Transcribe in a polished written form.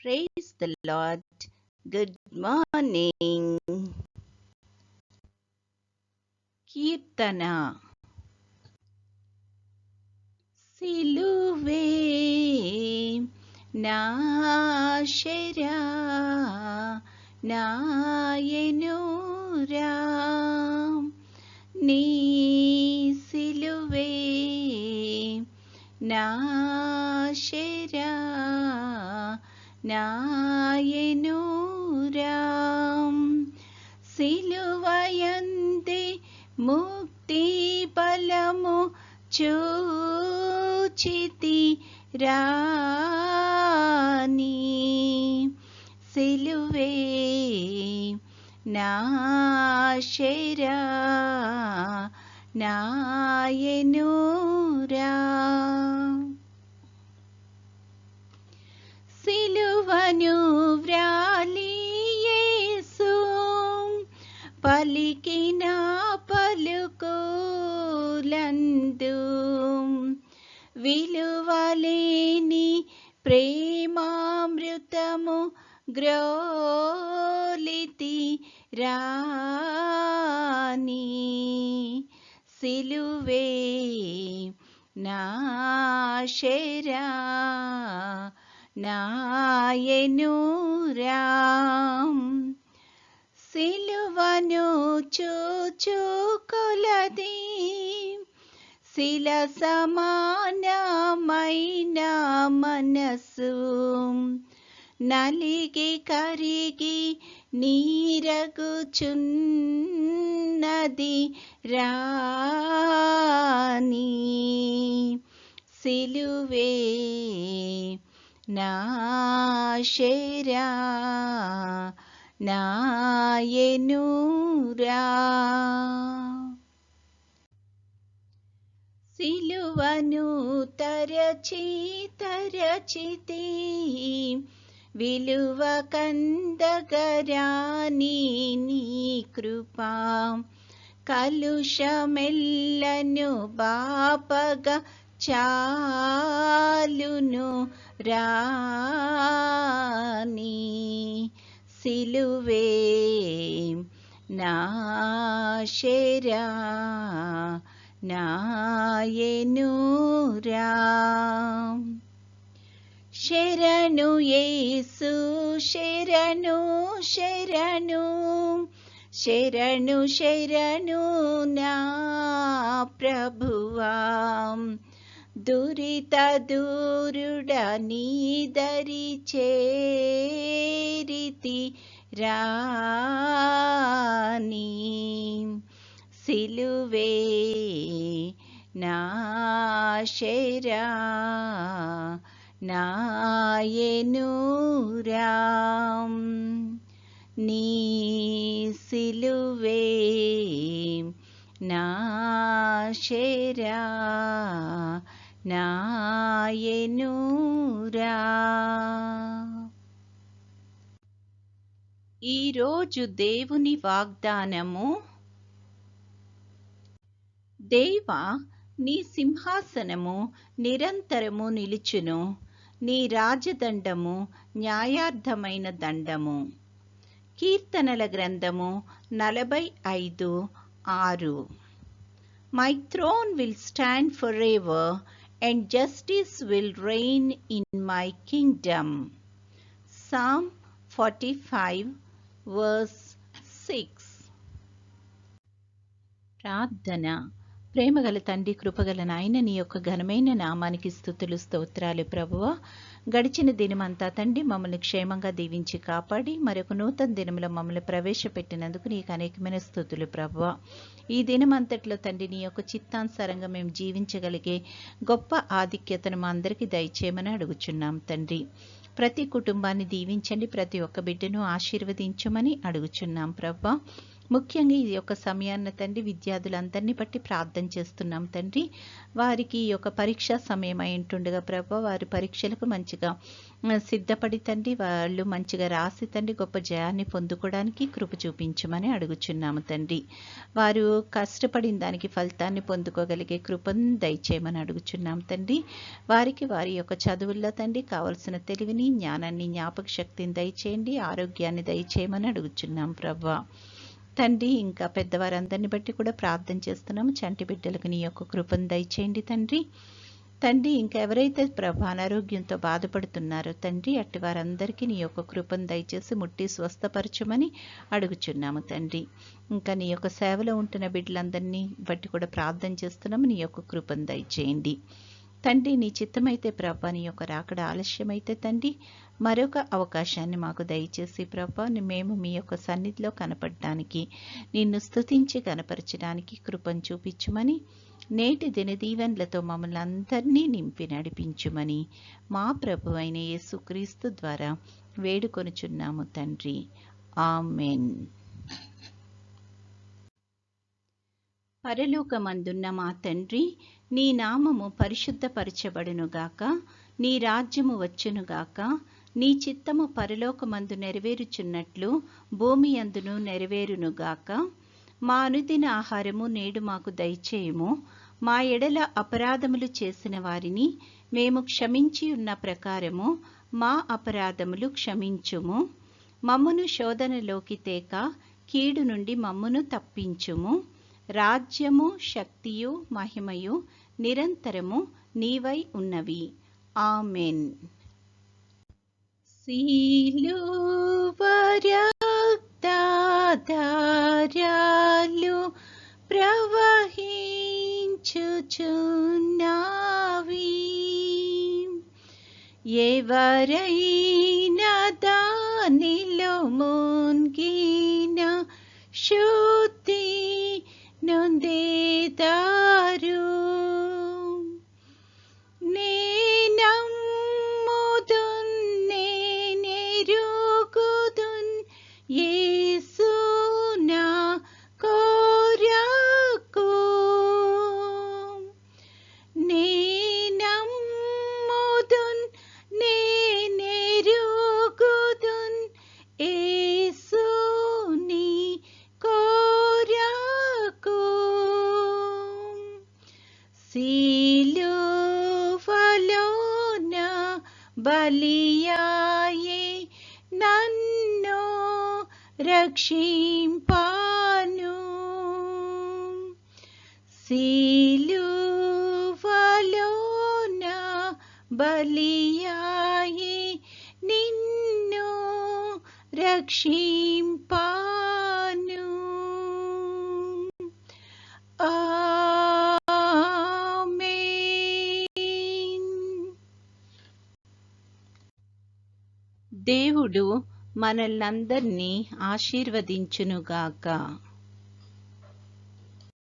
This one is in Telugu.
Praise the Lord. Good morning. కీర్తన. సిలువే నాశరా నాయనురా, నీ సిలువే నాశరా నాయనురా, సిలువయందే ముక్తి బలము చూచితి రాని, సిలువే నాశరా నాయనురా. సిలువను వ్రాలి యేసు పలికిన పలుకులందు, విలువలేని ప్రేమామృతము గ్రోలితి రాని, సిలువే నాశరా నాయనురా. సిలువను చూచుకొలది శిల సమానమైన మనసు, నలిగి కరిగి నీరగుచున్నది రాని, సిలువే నాశరా నాయనురా. సిలువను తరచితి విలువ కందగరాని నీ కృపా, కలుషమెల్లను బాపగా చాలును రాని, సిలువే నాశరా నాయనురా. శరణు యేసు శరణు శరణు, శరణు శరణు నా ప్రభువా, దురిత దూరుడ నీదరి చేరితి రాని, సిలువే నాశరా నాయనురా. నీ సిలువే నాశరా నాయనురా. ఈరోజు దేవుని వాగ్దానము. దేవా, నీ సింహాసనము నిరంతరము నిలుచును, నీ రాజదండము న్యాయార్థమైన దండము. కీర్తనల గ్రంథము 45:6. My throne will stand forever, and justice will reign in my kingdom. Psalm 45:6. ప్రార్థన. ప్రేమగల తండ్రి, కృపగల నాయన, నీ యొక్క ఘనమైన నామానికి స్తుతులు స్తోత్రాలు ప్రభువా. గడిచిన దినమంతా తండ్రి మమ్మల్ని క్షేమంగా దీవించి కాపాడి మరొక నూతన దినంలో మమ్మల్ని ప్రవేశపెట్టినందుకు నీకు అనేకమైన స్తుతులు ప్రభువా. ఈ దినమంతట్లో తండ్రి నీ యొక్క చిత్తానుసారంగా మేము జీవించగలిగే గొప్ప ఆధిక్యతను మా అందరికీ దయచేయమని అడుగుచున్నాం తండ్రి. ప్రతి కుటుంబాన్ని దీవించండి, ప్రతి ఒక్క బిడ్డను ఆశీర్వదించమని అడుగుచున్నాం ప్రభువా. ముఖ్యంగా ఈ యొక్క సమయాన్న తండ్రి విద్యార్థులందరినీ బట్టి ప్రార్థన చేస్తున్నాం తండ్రి. వారికి ఈ యొక్క పరీక్షా సమయం అయి ఉంటుండగా ప్రభా, వారి పరీక్షలకు మంచిగా సిద్ధపడి తండ్రి, వాళ్ళు మంచిగా రాసి తండ్రి గొప్ప జయాన్ని పొందుకోవడానికి కృప చూపించమని అడుగుచున్నాము తండ్రి. వారు కష్టపడిన దానికి ఫలితాన్ని పొందుకోగలిగే కృపను దయచేయమని అడుగుచున్నాం తండ్రి. వారికి వారి యొక్క చదువుల్లో తండ్రి కావలసిన తెలివిని, జ్ఞానాన్ని, జ్ఞాపక శక్తిని దయచేయండి, ఆరోగ్యాన్ని దయచేయమని అడుగుచున్నాం ప్రభా తండ్రి. ఇంకా పెద్దవారందరిని బట్టి కూడా ప్రార్థన చేస్తున్నాము. చంటి బిడ్డలకు నీ యొక్క కృపను దయచేయండి తండ్రి. ఇంకా ఎవరైతే ప్రభా అనారోగ్యంతో బాధపడుతున్నారో తండ్రి, అట్టి వారందరికీ నీ యొక్క కృపను దయచేసి ముట్టి స్వస్థపరచమని అడుగుచున్నాము తండ్రి. ఇంకా నీ యొక్క సేవలో ఉంటున్న బిడ్డలందరినీ బట్టి కూడా ప్రార్థన చేస్తున్నాము. నీ యొక్క కృపను దయచేయండి తండ్రి. నీ చిత్తమైతే ప్రభా, నీ యొక్క రాకడ ఆలస్యమైతే తండ్రి మరొక అవకాశాన్ని మాకు దయచేసి ప్రభా, మేము మీ యొక్క సన్నిధిలో కనపడడానికి, నిన్ను స్తుతించి కనపరచడానికి కృపను చూపించుమని, నేటి దినదీవెనలతో మమ్మల్ని అందరినీ నింపి నడిపించుమని మా ప్రభు అయిన యేసుక్రీస్తు ద్వారా వేడుకొనుచున్నాము తండ్రి. ఆమెన్. పరలోకమందున్న మా తండ్రి, నీ నామము పరిశుద్ధపరచబడునుగాక, నీ రాజ్యము వచ్చునుగాక, నీ చిత్తము పరలోకమందు నెరవేరుచున్నట్లు భూమి అందును నెరవేరునుగాక. మా అనుదిన ఆహారము నేడు మాకు దయచేయుము. మా ఎడల అపరాధములు చేసిన వారిని మేము క్షమించి ఉన్న ప్రకారము మా అపరాధములు క్షమించుము. మమ్మును శోధనలోకి తేక కీడు నుండి మమ్మును తప్పించుము. రాజ్యము, శక్తియు, మహిమయు నిరంతరము నీవై ఉన్నవి. ఆమెన్. సిలువ రక్తధారలు ప్రవహించుచున్నవి. ఎవరైనా దానిలో మునిగిన శుద్ధి నొందేదారు. యేసు నా కొరకు నేనమ్ముదున్, నేనెరుగుదున్, యేసు నీ కొరకు. సిలువలోన బలియాయే నన్ను రక్షింపాను. సిలువలోన బలియాయే నిన్ను రక్షింపాను. ఆమేన్. దేవుడు మనల్నందరినీ ఆశీర్వదించునుగాక.